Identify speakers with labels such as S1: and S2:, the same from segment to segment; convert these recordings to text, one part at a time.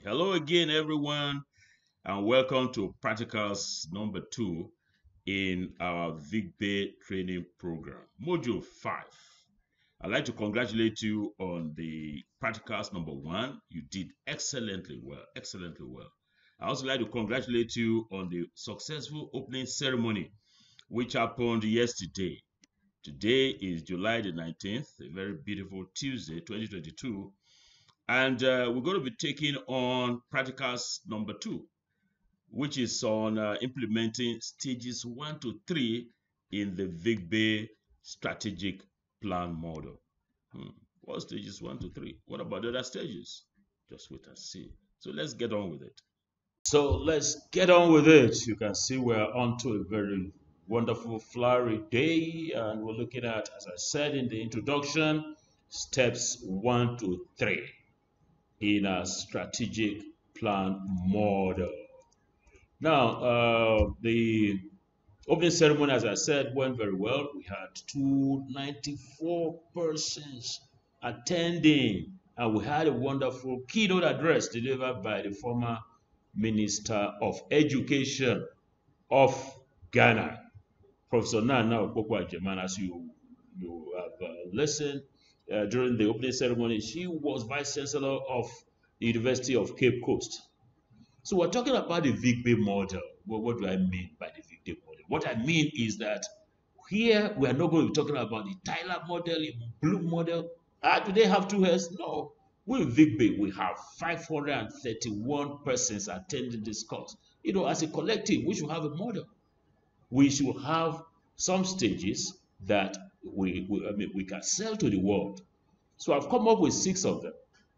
S1: Hello again, everyone, and welcome to Practicals number 2 in our VigBay training program, Module 5. I'd like to congratulate you on the Practicals number 1. You did excellently well, excellently well. I also like to congratulate you on the successful opening ceremony, which happened yesterday. Today is July the 19th, a very beautiful Tuesday, 2022. And we're going to be taking on practicals number 2, which is on implementing stages 1 to 3 in the VigBay strategic plan model. What stages 1 to 3? What about the other stages? Just wait and see. So let's get on with it. So let's get on with it. You can see we're on to a very wonderful, flowery day, and we're looking at, as I said in the introduction, steps 1 to 3. In a strategic plan model. Now, the opening ceremony, as I said, went very well. We had 294 persons attending, and we had a wonderful keynote address delivered by the former Minister of Education of Ghana, Professor Nana Okebukola. As you have listened, during the opening ceremony, she was Vice Chancellor of the University of Cape Coast. So we're talking about the VigBay model. Well, what do I mean by the VigBay model? What I mean is that here we are not going to be talking about the Tyler model, the Bloom model. Do they have 2 heads? No. With VigBay, we have 531 persons attending this course. As a collective, we should have a model. We should have some stages that we can sell to the world. So I've come up with 6 of them,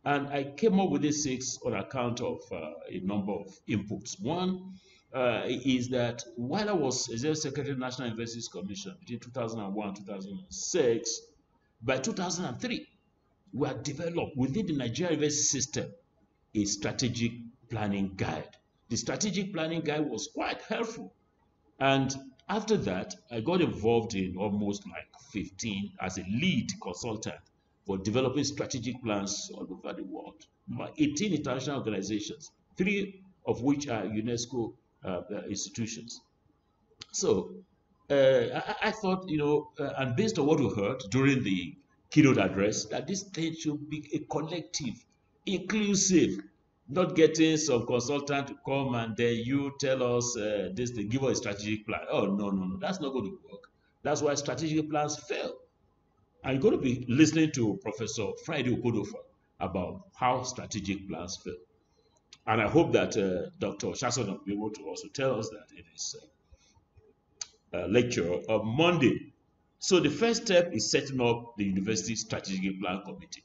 S1: and I came up with these 6 on account of a number of inputs. One is that while I was Executive Secretary of the National Universities Commission between 2001 and 2006, by 2003, we had developed within the Nigerian university system a strategic planning guide. The strategic planning guide was quite helpful, and after that, I got involved in almost like 15 as a lead consultant for developing strategic plans all over the world. 18 international organizations, 3 of which are UNESCO institutions. So I thought, and based on what we heard during the keynote address, that this thing should be a collective, inclusive, not getting some consultant to come and then you tell us this, they give us a strategic plan. Oh, no, that's not going to work. That's why strategic plans fail. And you're going to be listening to Professor Friday Okodofa about how strategic plans fail. And I hope that Dr. Shason will be able to also tell us that in his lecture on Monday. So the first step is setting up the University Strategic Plan Committee.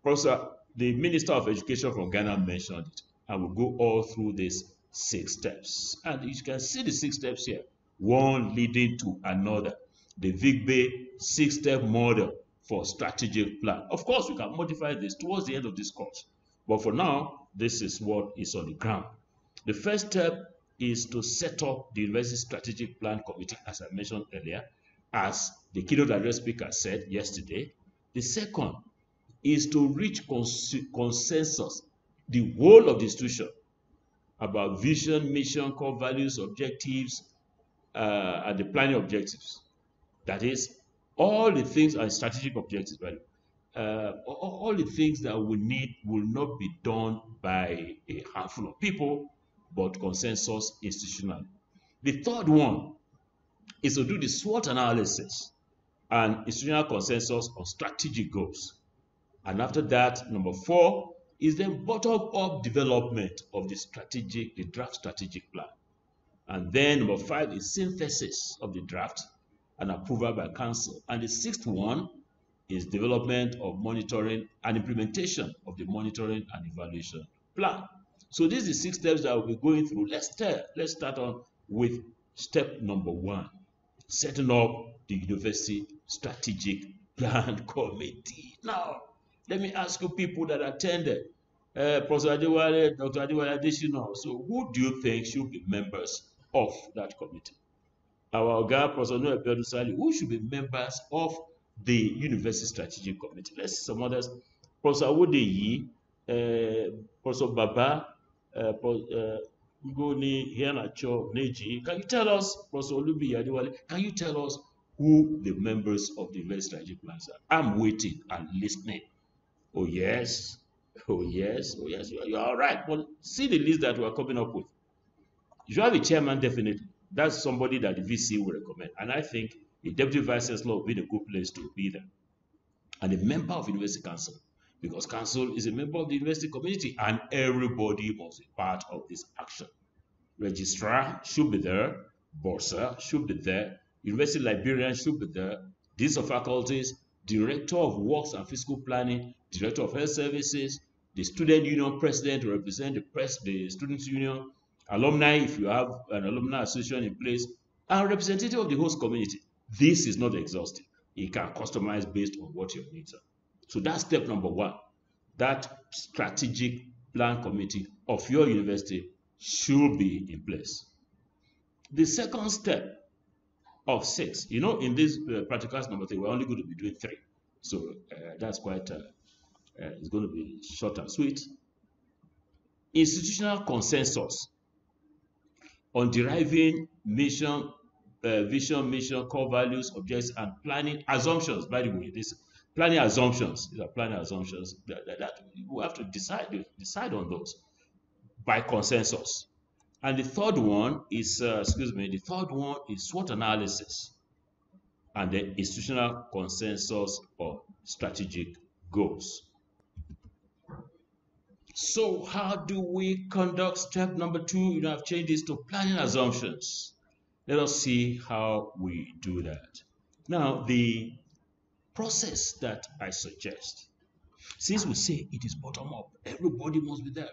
S1: Professor, the Minister of Education from Ghana mentioned it, and we'll go all through these 6 steps. And you can see the 6 steps here, one leading to another. The VigBay 6-step model for strategic plan. Of course, we can modify this towards the end of this course, but for now, this is what is on the ground. The first step is to set up the University Strategic Plan Committee, as I mentioned earlier, as the keynote address speaker said yesterday. The second is to reach consensus, the whole of the institution, about vision, mission, core values, objectives, and the planning objectives. That is, all the things are strategic objectives, right? All the things that we need will not be done by a handful of people, but consensus institutionally. The third one is to do the SWOT analysis and institutional consensus on strategic goals. And after that, number 4 is then bottom-up development of the draft strategic plan. And then number 5 is synthesis of the draft and approval by council. And the 6th one is development of monitoring and implementation of the monitoring and evaluation plan. So these are the 6 steps that we'll be going through. Let's start on with step number 1, setting up the University Strategic Plan Committee. Now, let me ask you people that attended, Professor Adewale, Dr. Adewale Adesina. So who do you think should be members of that committee? Our guy, Professor Noah Pedusali, who should be members of the University Strategic Committee? Let's see some others. Professor Wodeyi, Professor Baba, Ngoni Hianacho Neji, can you tell us, Professor Olubi Yadewale, can you tell us who the members of the Invest Strategic Plans are? I'm waiting and listening. Oh, yes. Oh, yes. Oh, yes. You're all right. But see the list that we're coming up with. You should have a chairman, definitely. That's somebody that the VC will recommend. And I think a deputy vice chancellor would be the good place to be there. And a member of university council, because council is a member of the university community and everybody must be part of this action. Registrar should be there, bursar should be there, university librarian should be there, deans of faculties, director of works and fiscal planning, director of health services, the student union president to represent the students union, alumni if you have an alumni association in place, and representative of the host community. This is not exhaustive. You can customize based on what your needs are. So that's step number one. That strategic plan committee of your university should be in place. The second step of 6, in this practicals number 3, we're only going to be doing 3. So that's quite, it's going to be short and sweet. Institutional consensus on deriving mission, vision, mission, core values, objectives, and planning assumptions. By the way, these planning assumptions, these are planning assumptions that we have to decide on those by consensus. And the third one is, SWOT analysis and the institutional consensus on strategic goals. So how do we conduct step number 2? I've changed this to planning assumptions. Let us see how we do that. Now, the process that I suggest, since we say it is bottom up, everybody must be there.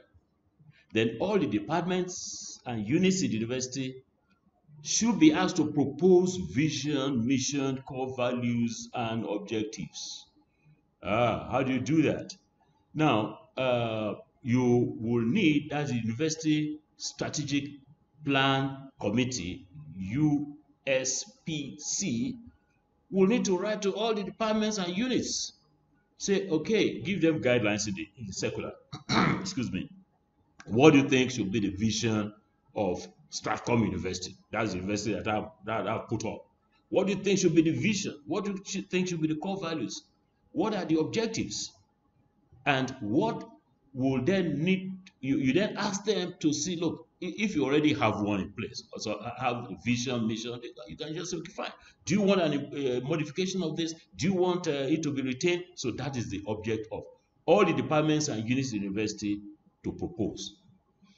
S1: Then all the departments and units in the university should be asked to propose vision, mission, core values, and objectives. How do you do that? Now, you will need, as the University Strategic Plan Committee, USPC, will need to write to all the departments and units. Say, okay, give them guidelines in the circular. Excuse me. What do you think should be the vision of Stratcom University? That's the university that I've put up. What do you think should be the vision? What do you think should be the core values? What are the objectives? And what will then need, you then ask them to see, look, if you already have one in place, also have a vision, mission, you can just say, okay, fine. Do you want a modification of this? Do you want it to be retained? So that is the object of all the departments and units in the university to propose.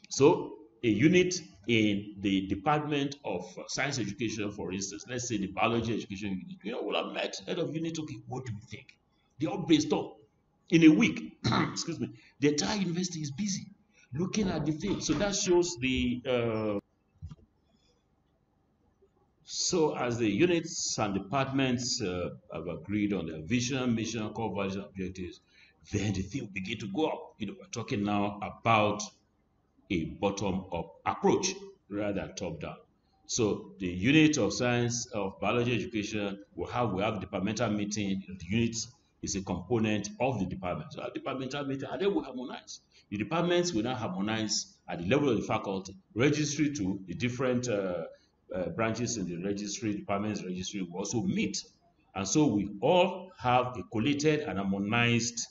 S1: So a unit in the Department of Science Education, for instance, let's say the Biology Education Unit, will have met head of unit, okay, what do you think? They all brainstorm. In a week, excuse me, the entire university is busy looking at the thing. So that shows so as the units and departments have agreed on their vision, mission, core values, and objectives, then the thing will begin to go up. We're talking now about a bottom-up approach rather than top-down. So the unit of science of biology education will have departmental meeting. The unit is a component of the department. So our departmental meeting, and they will harmonize. The departments will now harmonize at the level of the faculty, registry to the different branches in the registry, departments registry will also meet. And so we all have a collated and harmonized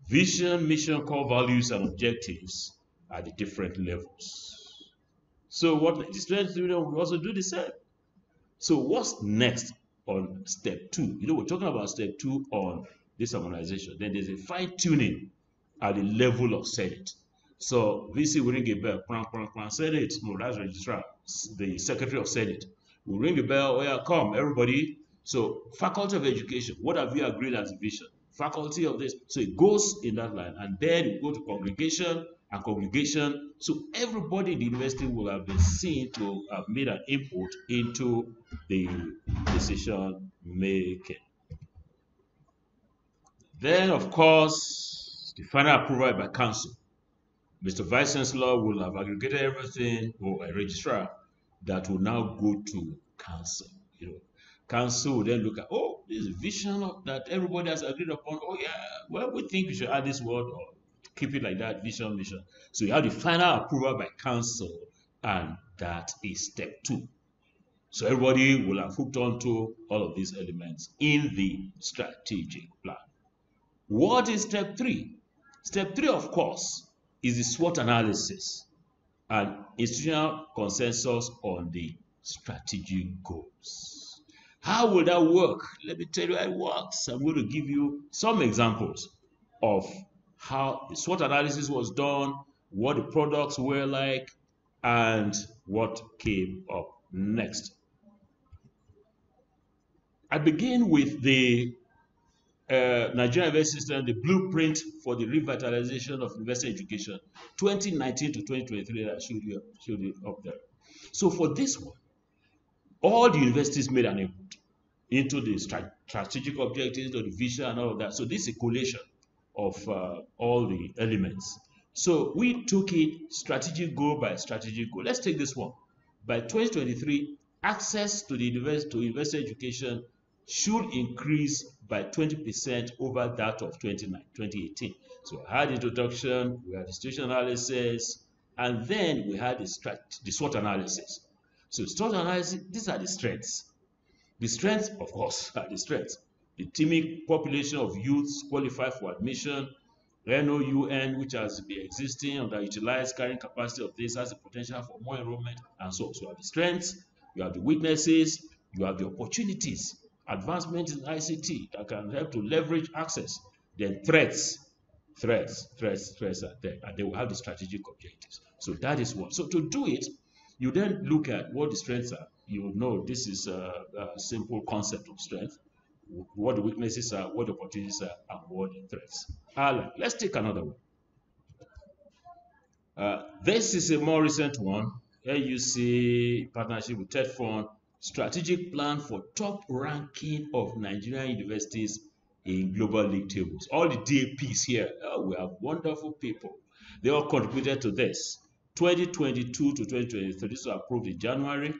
S1: vision, mission, core values, and objectives at the different levels. So what the students will also do the same. So what's next on step 2? We're talking about step 2 on this harmonization. Then there's a fine-tuning at the level of Senate. So VC will ring a bell, Senate, no, that's registrar, the Secretary of Senate will ring the bell, oh yeah, come, everybody. So Faculty of Education, what have you agreed as a vision? Faculty of this. So it goes in that line, and then you go to congregation and congregation. So everybody in the university will have been seen to have made an input into the decision making. Then, of course, the final approval by council. Mr. Vice Chancellor will have aggregated everything, or a registrar, that will now go to council. Council will then look at, oh, this vision that everybody has agreed upon. Oh yeah, well, we think we should add this word, or Keep it like that, vision, mission. So you have the final approval by council, and that is step 2. So everybody will have hooked onto all of these elements in the strategic plan. What is step 3? Step 3, of course, is the SWOT analysis and institutional consensus on the strategic goals. How will that work? Let me tell you how it works. I'm going to give you some examples of how the SWOT analysis was done, what the products were like, and what came up next. I begin with the Nigerian University System, the blueprint for the revitalization of university education, 2019 to 2023, that I showed you up there. So for this one, all the universities made an input into the strategic objectives, the vision, and all of that. So this is a collation of all the elements. So we took it strategic goal by strategic goal. Let's take this one. By 2023, access to the university education should increase by 20% over that of 2018. So I had introduction, we had the situation analysis, and then we had the SWOT analysis. So SWOT analysis, these are the strengths. The strengths, of course, are the strengths. The teeming population of youths qualified for admission, NOUN, which has been existing, underutilized, carrying capacity of this, has the potential for more enrollment, and so on. So you have the strengths, you have the weaknesses, you have the opportunities, advancement in ICT that can help to leverage access, then threats are there, and they will have the strategic objectives. So that is one. So to do it, you then look at what the strengths are. You know this is a simple concept of strength, what the weaknesses are, what the opportunities are, and what the threats are. Let's take another one. This is a more recent one. Here you see partnership with TED Fund, strategic plan for top ranking of Nigerian universities in global league tables. All the DAPs here, we have wonderful people. They all contributed to this. 2022 to 2023, this was approved in January.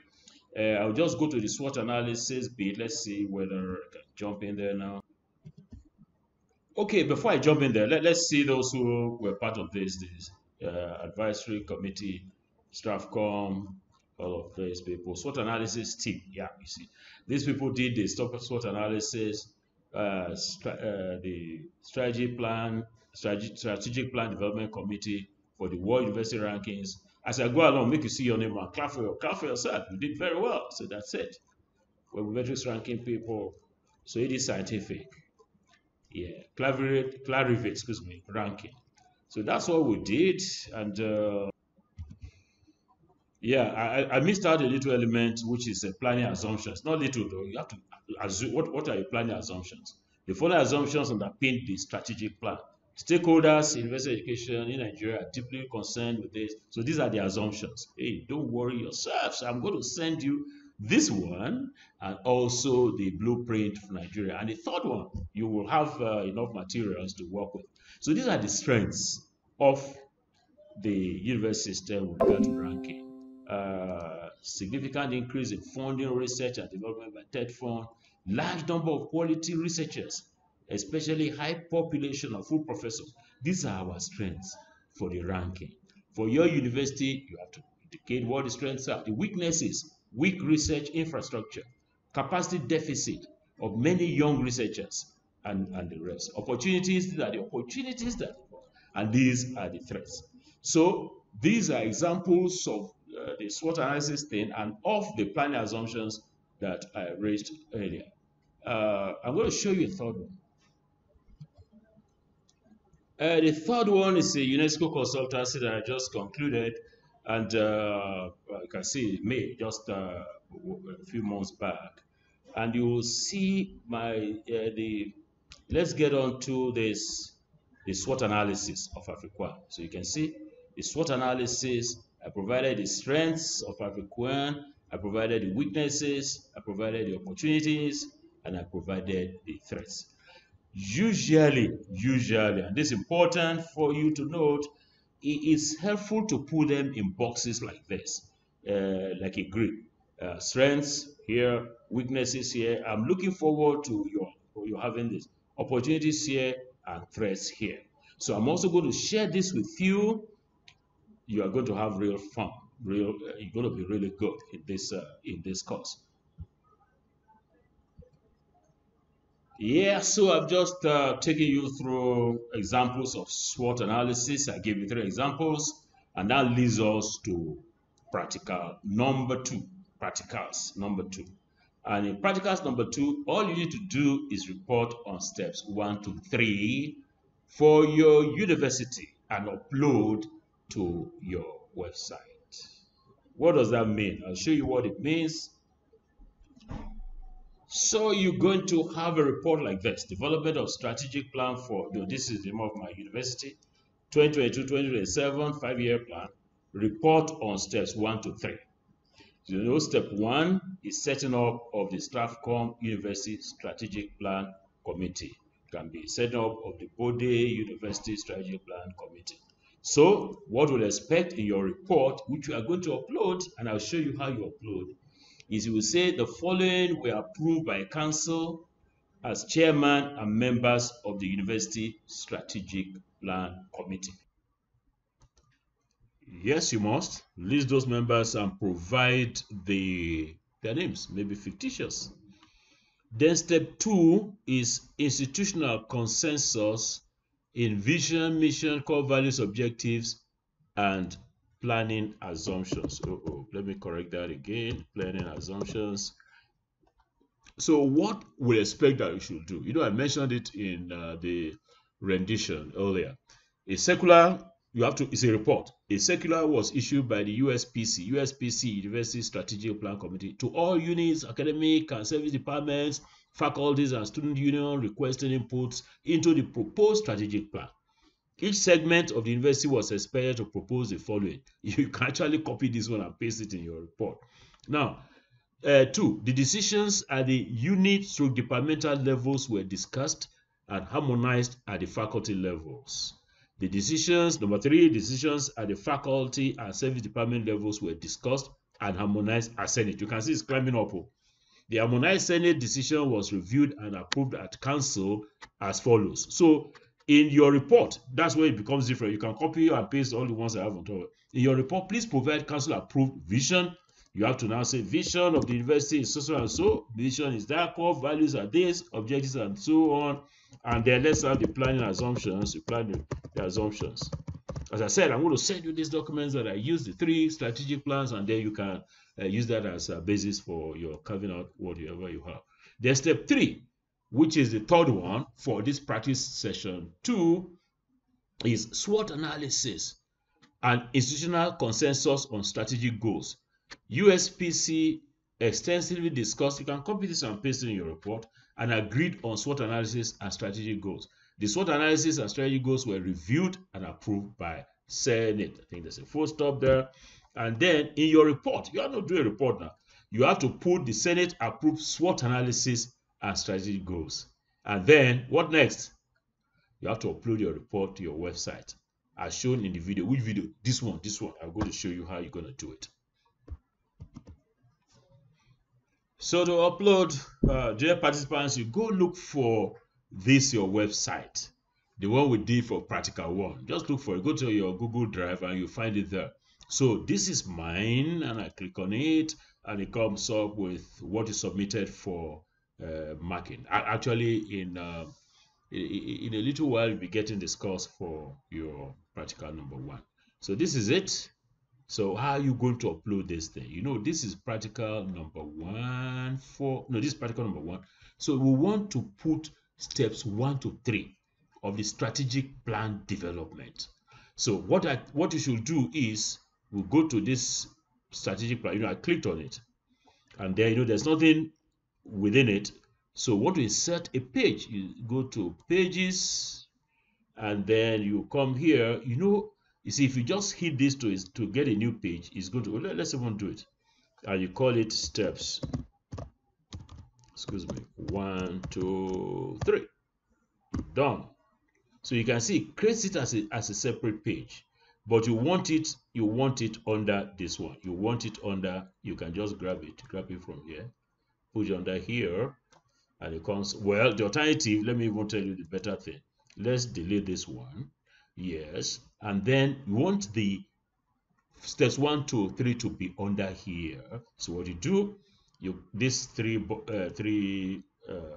S1: I'll just go to the SWOT analysis bit. Let's see whether I can jump in there now. Okay, before I jump in there, let's see those who were part of this advisory committee, STRAFCOM, all of these people. SWOT analysis team, yeah, you see. These people did the SWOT analysis, the strategic plan development committee for the World University Rankings. As I go along, make you see your name and clap for yourself. You did very well. So that's it. World University Ranking people. So it is scientific. Yeah, Clarivate, ranking. So that's what we did. And yeah, I missed out a little element, which is planning assumptions. Not little though. You have to assume what are your planning assumptions. The following assumptions underpin the strategic plan. Stakeholders in university education in Nigeria are deeply concerned with this. So these are the assumptions. Hey, don't worry yourselves. I'm going to send you this one and also the blueprint for Nigeria. And the third one, you will have enough materials to work with. So these are the strengths of the university system with regard to ranking. Significant increase in funding, research and development by TED Fund, large number of quality researchers, especially high population of full professors. These are our strengths for the ranking. For your university, you have to indicate what the strengths are. The weaknesses, weak research infrastructure, capacity deficit of many young researchers, and the rest. Opportunities, these are the opportunities and these are the threats. So these are examples of the SWOT analysis thing and of the planning assumptions that I raised earlier. I'm going to show you a third one. The third one is a UNESCO consultancy that I just concluded, and you can see May, just a few months back. And you will see let's get on to the SWOT analysis of African. So you can see the SWOT analysis. I provided the strengths of African, I provided the weaknesses, I provided the opportunities, and I provided the threats. Usually, and this is important for you to note, it's helpful to put them in boxes like this, like a grid. Strengths here, weaknesses here. I'm looking forward to your having this. Opportunities here and threats here. So I'm also going to share this with you. You are going to have real fun. You're going to be really good in this course. Yeah, so I've just taken you through examples of SWOT analysis. I gave you 3 examples, and that leads us to practical number 2. Practicals number 2. And in practicals number 2, all you need to do is report on steps 1 to 3 for your university and upload to your website. What does that mean? I'll show you what it means. So you're going to have a report like this: development of strategic plan for, this is the name of my university, 2022-2027 5-year plan. Report on steps 1 to 3. Step 1 is setting up of the STRAFCOM University Strategic Plan Committee. It can be setting up of the BODE University Strategic Plan Committee. So what we'll expect in your report, which we are going to upload, and I'll show you how you upload, is you will say the following were approved by council as chairman and members of the University Strategic Plan Committee. Yes, you must list those members and provide their names, maybe fictitious. Then step 2 is institutional consensus in vision, mission, core values, objectives, and planning assumptions. Let me correct that again. Planning assumptions. So what we expect that you should do, I mentioned it in the rendition earlier. A circular, it's a report. A circular was issued by the USPC University Strategic Plan Committee to all units, academic and service departments, faculties, and student union requesting inputs into the proposed strategic plan. Each segment of the university was expected to propose the following. You can actually copy this one and paste it in your report. Now, 2, the decisions at the unit/departmental levels were discussed and harmonized at the faculty levels. The decisions, number 3, decisions at the faculty and service department levels were discussed and harmonized at Senate. You can see it's climbing up. The harmonized Senate decision was reviewed and approved at council as follows. So in your report, that's where it becomes different. You can copy and paste all the ones I have on top. In your report, please provide council approved vision. You have to now say vision of the university is so and so. Vision is that, core values are this, objectives and so on. And then let's have the planning assumptions. You plan the assumptions. As I said, I'm going to send you these documents that I use, the 3 strategic plans, and then you can use that as a basis for your carving out whatever you have. Then step 3, which is the 3rd one for this practice session 2, is SWOT analysis and institutional consensus on strategic goals. USPC extensively discussed, you can copy this and paste it in your report, and agreed on SWOT analysis and strategic goals. The SWOT analysis and strategic goals were reviewed and approved by Senate. I think there's a full stop there. And then in your report, you have to do a report now. You have to put the Senate approved SWOT analysis and strategic goals. And then what next? You have to upload your report to your website as shown in the video. Which video? This one. I'm going to show you how you're going to do it. So to upload, dear participants, you go look for this, your website, the one we did for practical 1. Just look for it. Go to your Google Drive and you find it there. So this is mine, and I click on it, and it comes up with what is submitted for marking. Actually, in a little while, you'll be getting this course for your practical number 1. So this is it. So how are you going to upload this thing? This is practical number 1 this is practical number 1. So we want to put steps 1 to 3 of the strategic plan development. So what you should do is we'll go to this strategic plan. I clicked on it, and there there's nothing within it. So what we insert a page, you go to pages, and then you come here. You see, if you just hit this to get a new page, it's going to, let's even do it. And you call it steps. Excuse me. 1, 2, 3. Done. So you can see it creates it as a separate page. But you want it under this one. You can just grab it from here, put it under here, and it comes, the alternative, let me even tell you the better thing. Let's delete this one. Yes. And then you want the steps 1 to 3 to be under here. So what you do, you this three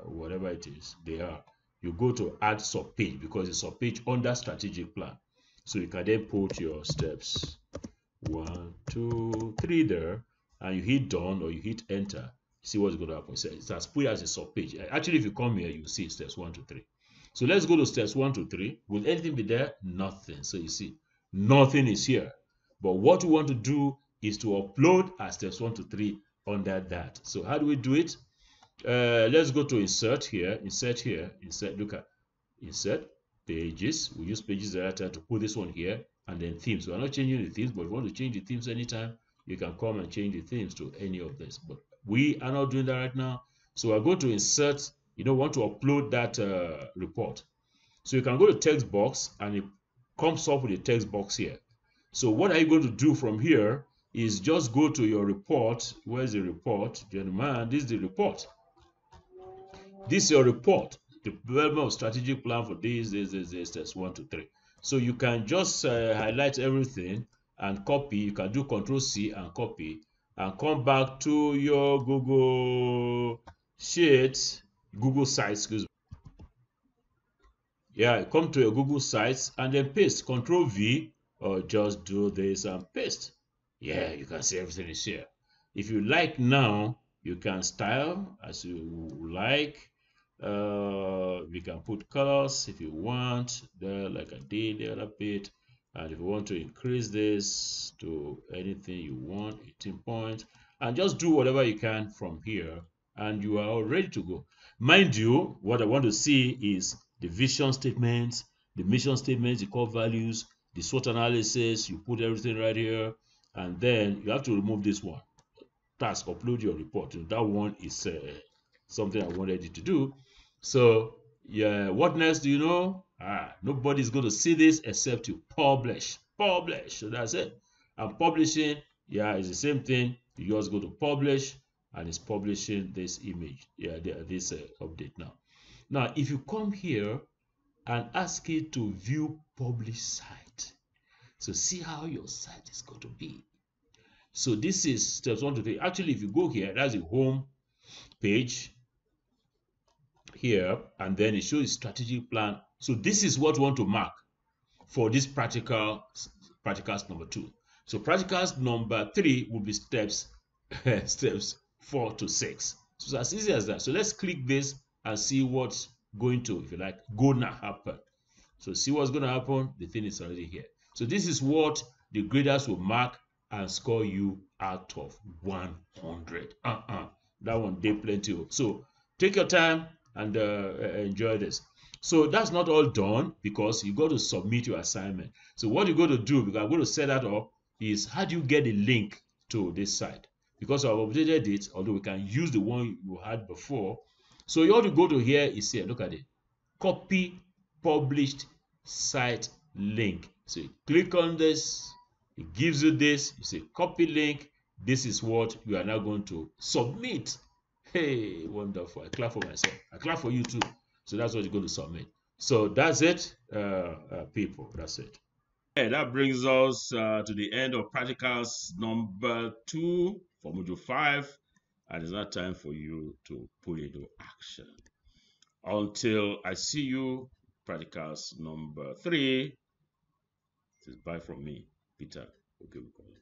S1: whatever it is they are, you go to add sub page because it's sub page under strategic plan. So you can then put your steps 1, 2, 3 there, and you hit done or you hit enter. See what's going to happen. So it's as put as a sub page. Actually, if you come here, you see steps 1 to 3. So let's go to steps 1 to 3. Will anything be there? Nothing. So you see, nothing is here. But what we want to do is to upload our steps 1 to 3 under that. So how do we do it? Let's go to insert here, insert, look at insert pages. We use pages director to put this one here, and then themes. We're not changing the themes, but if you want to change the themes anytime, you can come and change the themes to any of this. But we are not doing that right now. So we're going to insert, want to upload that report. So you can go to text box and it comes up with a text box here. So what are you going to do from here is just go to your report. Where's the report? Gentlemen, this is the report. This is your report. The development of strategic plan for this, steps 1 to 3. So you can just highlight everything and copy. You can do Control-C and copy and come back to your Google Sheet, Google Sites, excuse me. Yeah, come to your Google Sites and then paste. Control-V or just do this and paste. Yeah, you can see everything is here. If you like now, you can style as you like. We can put colors if you want there, like I did the other bit. And if you want to increase this to anything you want, 18 points, and just do whatever you can from here, and you are all ready to go. Mind you, what I want to see is the vision statements, the mission statements, the core values, the SWOT analysis. You put everything right here, and then you have to remove this one. Task, upload your report. That one is something I wanted you to do. So yeah, what next do you know? Nobody's going to see this except you publish. So that's it. And publishing, yeah, it's the same thing. You just go to publish and it's publishing this image. Yeah, this update now. Now, if you come here and ask it to view published site, so see how your site is going to be. So this is steps 1 to 3. Actually, if you go here, that's the home page here, and then it shows strategic plan. So this is what we want to mark for this practicals number 2. So practicals number 3 will be steps 4 to 6. So it's as easy as that. So let's click this and see what's going to, if you like, gonna happen. So see what's going to happen. The thing is already here. So this is what the graders will mark and score you out of 100. That one did plenty. So take your time and enjoy this. So that's not all done because you got to submit your assignment. So what you got to do, because I'm going to set that up, is how do you get a link to this site? Because I've updated it, although we can use the one you had before. So you ought to go to here is here. Look at it. Copy published site link. So you click on this. It gives you this. You say copy link. This is what you are now going to submit. Hey, wonderful. I clap for myself. I clap for you too. So that's what you're going to submit. So that's it, people. That's it. Okay, that brings us to the end of practicals number 2 for module 5. And it's now time for you to put into action. Until I see you, practicals number 3. This is bye from me, Peter Okebukola.